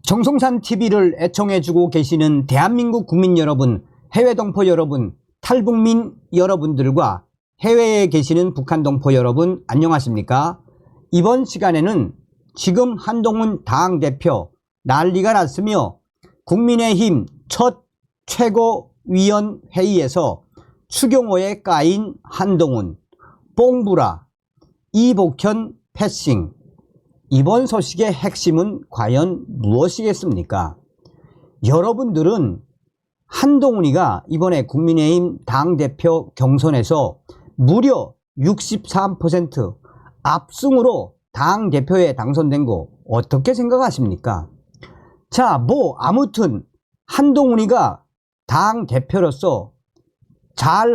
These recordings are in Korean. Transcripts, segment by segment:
정성산 TV를 애청해주고 계시는 대한민국 국민 여러분, 해외 동포 여러분, 탈북민 여러분들과 해외에 계시는 북한 동포 여러분 안녕하십니까? 이번 시간에는 지금 한동훈 당대표 난리가 났으며 국민의힘 첫 최고위원회의에서 추경호에 까인 한동훈, 뽕부라, 이복현 패싱. 이번 소식의 핵심은 과연 무엇이겠습니까? 여러분들은 한동훈이가 이번에 국민의힘 당대표 경선에서 무려 63% 압승으로 당대표에 당선된 거 어떻게 생각하십니까? 자, 아무튼 한동훈이가 당대표로서 잘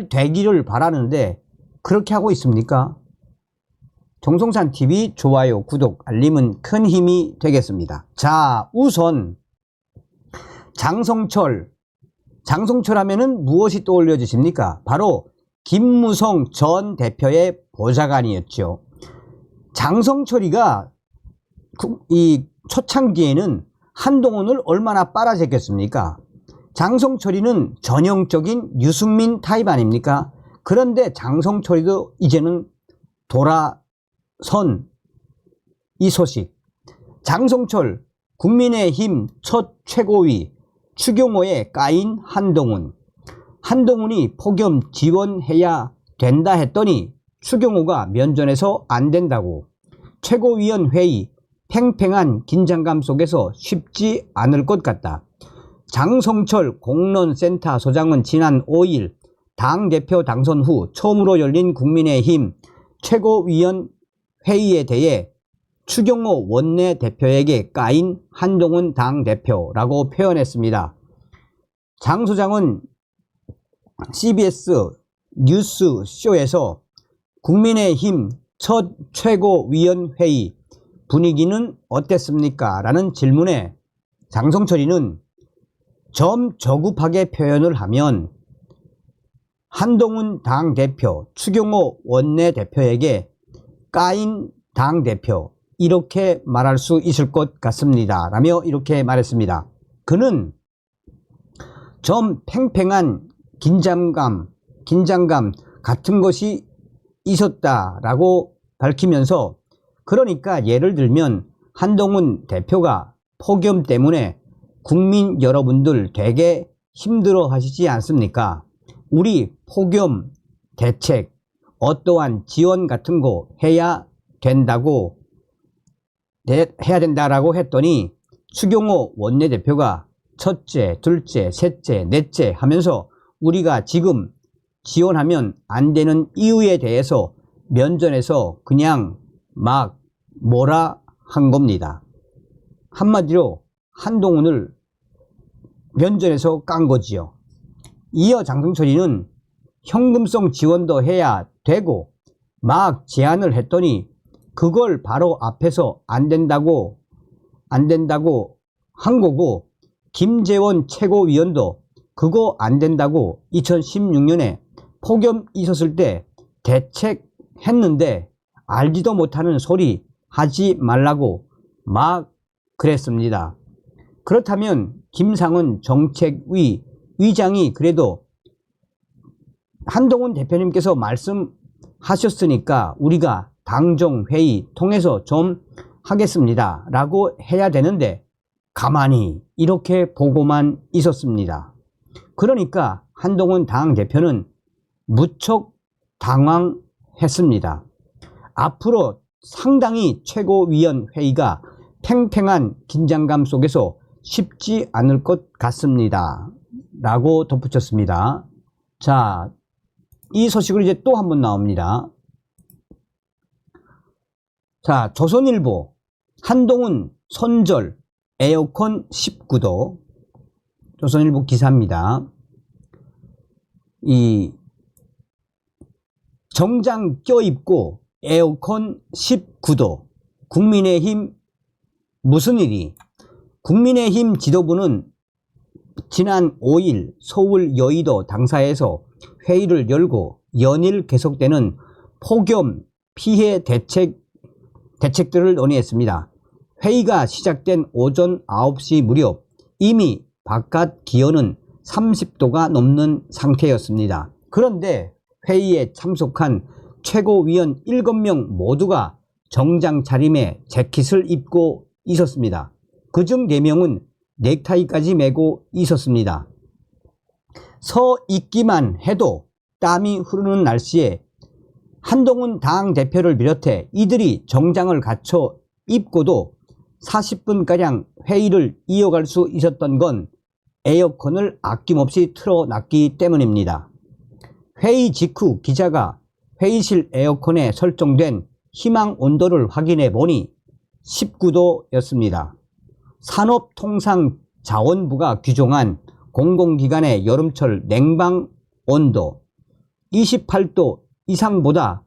되기를 바라는데 그렇게 하고 있습니까? 정성산 TV 좋아요, 구독, 알림은 큰 힘이 되겠습니다. 자, 우선 장성철 하면은 무엇이 떠올려지십니까? 바로 김무성 전 대표의 보좌관이었죠. 장성철이가 이 초창기에는 한동훈을 얼마나 빨아제꼈습니까? 장성철이는 전형적인 유승민 타입 아닙니까? 그런데 장성철이도 이제는 돌아선 이 소식. 장성철 국민의힘 첫 최고위 추경호에 까인 한동훈이 폭염 지원해야 된다 했더니 추경호가 면전에서 안 된다고. 최고위원회의 팽팽한 긴장감 속에서 쉽지 않을 것 같다. 장성철 공론센터 소장은 지난 5일 당대표 당선 후 처음으로 열린 국민의힘 최고위원회의에 대해 추경호 원내대표에게 까인 한동훈 당대표라고 표현했습니다. 장 소장은 CBS 뉴스쇼에서 국민의힘 첫 최고위원회의 분위기는 어땠습니까? 라는 질문에 장성철이는 좀 저급하게 표현을 하면 한동훈 당대표, 추경호 원내대표에게 까인 당대표 이렇게 말할 수 있을 것 같습니다. 라며 이렇게 말했습니다. 그는 좀 팽팽한 긴장감 같은 것이 있었다라고 밝히면서 그러니까 예를 들면 한동훈 대표가 폭염 때문에 국민 여러분들 되게 힘들어 하시지 않습니까? 우리 폭염 대책 어떠한 지원 같은 거 해야 된다고 했더니 추경호 원내대표가 첫째, 둘째, 셋째, 넷째 하면서 우리가 지금 지원하면 안 되는 이유에 대해서 면전에서 그냥 막 뭐라 한 겁니다. 한마디로 한동훈을 면전에서 깐 거지요. 이어 장성철이는 현금성 지원도 해야 되고 막 제안을 했더니 그걸 바로 앞에서 안 된다고 한 거고, 김재원 최고위원도 그거 안 된다고 2016년에 폭염 있었을 때 대책했는데 알지도 못하는 소리 하지 말라고 막 그랬습니다. 그렇다면 김상은 정책위 위장이 그래도 한동훈 대표님께서 말씀하셨으니까 우리가 당정회의 통해서 좀 하겠습니다 라고 해야 되는데 가만히 이렇게 보고만 있었습니다. 그러니까 한동훈 당대표는 무척 당황했습니다. 앞으로 상당히 최고위원회의가 팽팽한 긴장감 속에서 쉽지 않을 것 같습니다 라고 덧붙였습니다. 자, 이 소식으로 이제 또 한 번 나옵니다. 자, 조선일보 한동훈 손절 에어컨 19도. 조선일보 기사입니다. 이 정장 껴입고 에어컨 19도. 국민의힘 무슨 일이? 국민의힘 지도부는 지난 5일 서울 여의도 당사에서 회의를 열고 연일 계속되는 폭염 피해 대책들을 논의했습니다. 회의가 시작된 오전 9시 무렵 이미 바깥 기온은 30도가 넘는 상태였습니다. 그런데 회의에 참석한 최고위원 7명 모두가 정장 차림에 재킷을 입고 있었습니다. 그중 4명은 넥타이까지 메고 있었습니다. 서 있기만 해도 땀이 흐르는 날씨에 한동훈 당대표를 비롯해 이들이 정장을 갖춰 입고도 40분가량 회의를 이어갈 수 있었던 건 에어컨을 아낌없이 틀어놨기 때문입니다. 회의 직후 기자가 회의실 에어컨에 설정된 희망 온도를 확인해 보니 19도였습니다. 산업통상자원부가 규정한 공공기관의 여름철 냉방 온도 28도 이상보다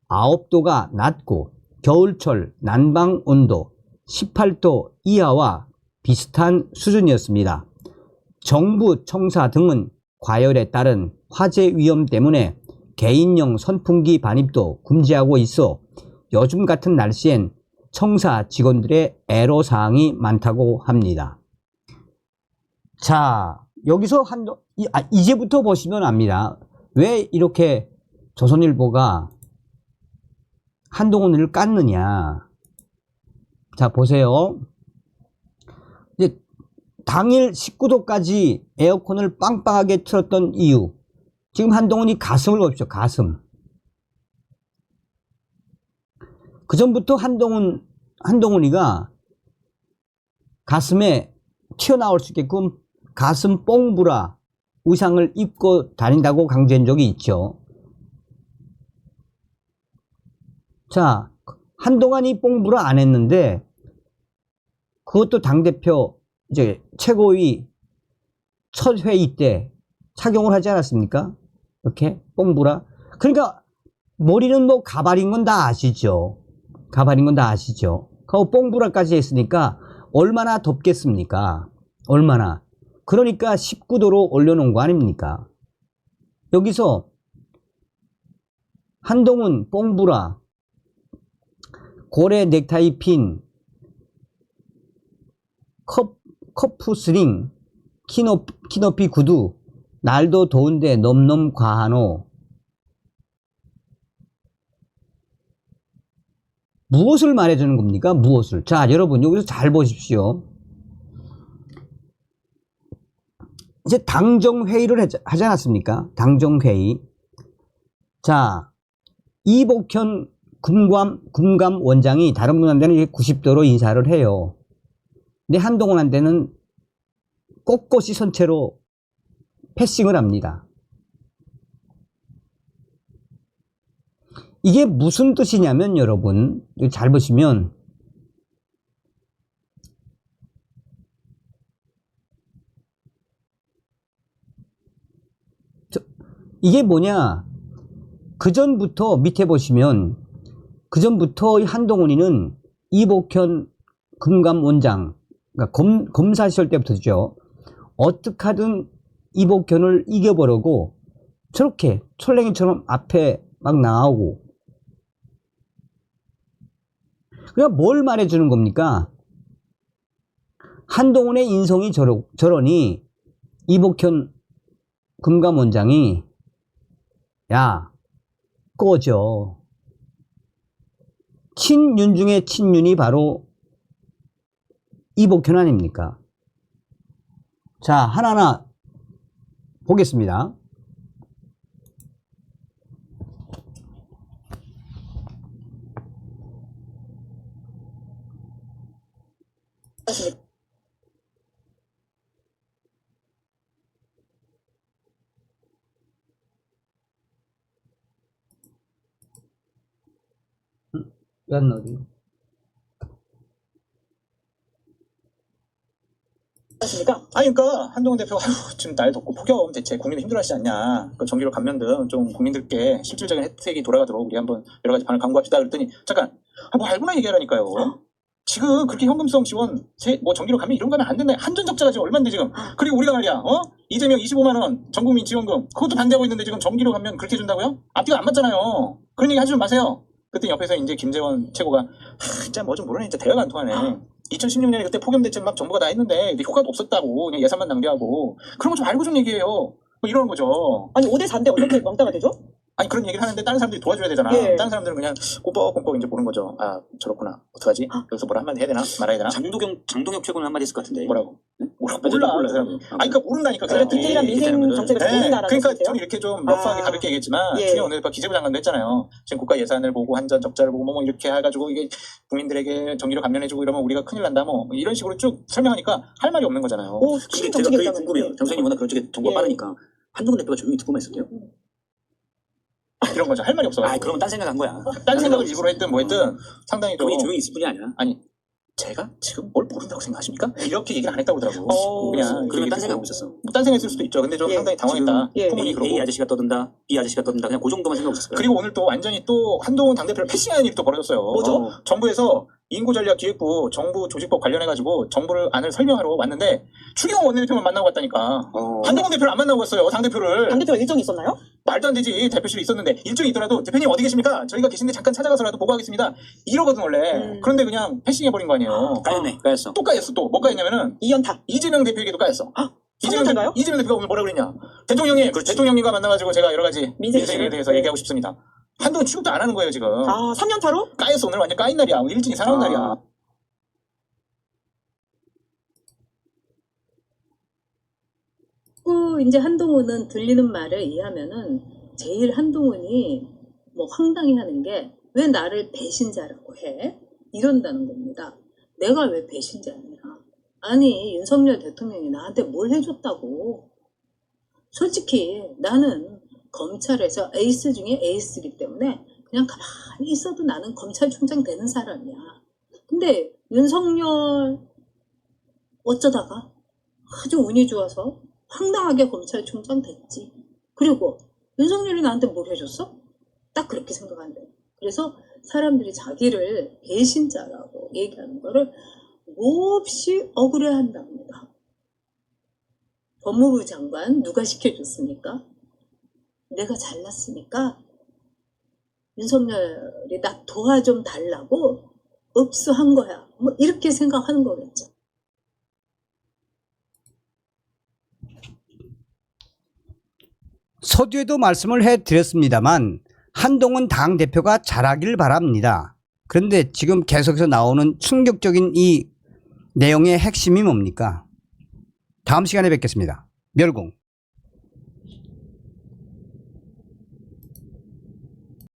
9도가 낮고 겨울철 난방 온도 18도 이하와 비슷한 수준이었습니다. 정부 청사 등은 과열에 따른 화재 위험 때문에 개인용 선풍기 반입도 금지하고 있어 요즘 같은 날씨엔 청사 직원들의 애로사항이 많다고 합니다. 자, 여기서 이제부터 보시면 압니다. 왜 이렇게 조선일보가 한동훈을 깠느냐. 자, 보세요. 이제 당일 19도까지 에어컨을 빵빵하게 틀었던 이유. 지금 한동훈이 가슴을 보십시오. 가슴. 그 전부터 한동훈이가 가슴에 튀어나올 수 있게끔 가슴 뽕브라 의상을 입고 다닌다고 강조한 적이 있죠. 자, 한동안 이 뽕브라 안 했는데 그것도 당대표 이제 최고위 첫 회의 때 착용을 하지 않았습니까? 이렇게 뽕브라. 그러니까 머리는 뭐 가발인 건 다 아시죠. 가발인 건 다 아시죠. 그 뽕브라까지 했으니까 얼마나 덥겠습니까? 얼마나. 그러니까 19도로 올려놓은 거 아닙니까? 여기서 한동훈 뽕브라, 고래 넥타이 핀, 커프 스링, 키높이 구두, 날도 더운데 넘넘 과하노. 무엇을 말해주는 겁니까? 무엇을? 자, 여러분 여기서 잘 보십시오. 이제 당정회의를 하지 않았습니까? 당정회의. 자, 이복현 금감원장이 다른 분한테는 90도로 인사를 해요. 근데 한동훈한테는 꼿꼿이 선체로 패싱을 합니다. 이게 무슨 뜻이냐면 여러분 잘 보시면 이게 뭐냐, 그전부터 밑에 보시면 그전부터 한동훈이는 이복현 금감원장, 그러니까 검사 시절 때부터죠. 어떻게 하든 이복현을 이겨보려고 저렇게 철랭이처럼 앞에 막 나오고. 그러니까 뭘 말해주는 겁니까? 한동훈의 인성이 저러니 이복현 금감원장이 야 꺼져. 친윤 중에 친윤이 바로 이복현 아닙니까? 자, 하나하나 보겠습니다. 연 어디? 하십니까? 아니, 그러니까 한동훈 대표가 지금 날 덥고 폭염 대체 국민들 힘들어하시지 않냐, 그 전기료 감면 등 좀 국민들께 실질적인 혜택이 돌아가도록 우리 한번 여러 가지 방을 강구합시다. 그랬더니 잠깐, 뭐 알고나 얘기하라니까요. 지금 그렇게 현금성 지원, 뭐 전기료 감면 이런 거 하면 안 된다. 한전 적자가 지금 얼마인데 지금. 그리고 우리가 말이야, 이재명 25만 원 전국민 지원금 그것도 반대하고 있는데 지금 전기료 감면 그렇게 준다고요? 앞뒤가 안 맞잖아요. 그런 얘기 하지 좀 마세요. 그때 옆에서 이제 김재원 최고가 진짜 뭐 좀 모르네, 진짜 대화가 안 통하네. 2016년에 그때 폭염대책 막 정부가 다 했는데 근데 효과도 없었다고 그냥 예산만 낭비하고 그런 거 좀 알고 좀 얘기해요. 뭐 이러는 거죠. 아니 5대 4인데 어떻게 왕따가 되죠? 아니 그런 얘기를 하는데 다른 사람들이 도와줘야 되잖아. 예. 다른 사람들은 그냥 꼬박꼬박 이제 보는 거죠. 아 저렇구나. 어떡하지? 여기서 뭐라 한마디 해야 되나? 말아야 되나? 장동혁 최고는 한마디 했을 것 같은데. 뭐라고? 몰라. 몰라. 그 사람. 아니 그러니까 모른다니까. 그 그래 사람이. 디테일한 민생 정책을 잘 모른다라는 그러니까 뜻이에요? 저는 이렇게 좀 러프하게 아. 가볍게 얘기했지만 예. 중에 오늘 기재부 장관도 했잖아요. 지금 국가 예산을 보고 한전 적자를 보고 뭐 이렇게 해가지고 이게 국민들에게 전기료 감면해주고 이러면 우리가 큰일 난다 뭐 이런 식으로 쭉 설명하니까 할 말이 없는 거잖아요. 오, 근데 신 제가 정책이 그게 있다면. 궁금해요. 장선이 워낙 그런 쪽에 정보가 예. 빠르니까 한동훈 대표가 조용히 듣고만 있었대요. 이런 거죠. 할 말이 없어. 아, 그러면 딴 생각한 거야. 딴 생각을 일부러 했든 뭐 했든 상당히 좀 본인이 조용히 있을 뿐이 아니야. 아니 제가 지금 뭘 모른다고 생각하십니까? 이렇게 얘기를 안 했다고 그러더라고. 어, 그냥 그러면 딴 얘기 생각하고 듣고. 있었어. 뭐 딴 생각 있을 수도 있죠. 근데 좀 예. 상당히 당황했다. 예. 풍문이 그러고. A 아저씨가 떠든다, B 아저씨가 떠든다. 그냥 그 정도만 생각하고 있었어요. 그리고 오늘 또 완전히 또 한동훈 당대표를 패싱하는 일이 또 벌어졌어요. 뭐죠? 정부에서 인구전략기획부 정부 조직법 관련해가지고 정부를 안을 설명하러 왔는데 추경호 원내대표만 만나고 갔다니까. 한동훈 대표를 안 만나고 갔어요. 당대표를. 당대표가 일정이 있었나요? 말도 안 되지. 대표실에 있었는데 일정이 있더라도 대표님 어디 계십니까? 저희가 계신데 잠깐 찾아가서라도 보고하겠습니다. 이러거든 원래. 그런데 그냥 패싱해버린 거 아니에요. 까였네, 까였어. 또 까였어 또. 뭐 까였냐면은 이연타. 이재명 대표에게도 까였어. 성년타인가요? 이재명 대표가 오늘 뭐라 그랬냐. 대통령님, 대통령님과 만나가지고 제가 여러 가지 민생 민생에 대해서 네. 얘기하고 싶습니다. 한동훈 취급도 안 하는 거예요 지금. 아 3년타로? 까였어. 오늘 완전 까인 날이야. 오늘 일진이 사나운 날이야. 이제 한동훈은 들리는 말을 이해하면은 제일 한동훈이 뭐 황당해 하는 게 왜 나를 배신자라고 해? 이런다는 겁니다. 내가 왜 배신자냐? 아니 윤석열 대통령이 나한테 뭘 해줬다고? 솔직히 나는 검찰에서 에이스 중에 에이스이기 때문에 그냥 가만히 있어도 나는 검찰총장 되는 사람이야. 근데 윤석열 어쩌다가 아주 운이 좋아서 황당하게 검찰총장 됐지. 그리고 윤석열이 나한테 뭘 해줬어? 딱 그렇게 생각한대. 그래서 사람들이 자기를 배신자라고 얘기하는 거를 몹시 억울해한답니다. 법무부 장관 누가 시켜줬습니까? 내가 잘났으니까 윤석열이 나 도와 좀 달라고 읍수한 거야. 뭐 이렇게 생각하는 거겠죠. 서두에도 말씀을 해드렸습니다만 한동훈 당대표가 잘하길 바랍니다. 그런데 지금 계속해서 나오는 충격적인 이 내용의 핵심이 뭡니까? 다음 시간에 뵙겠습니다. 멸공.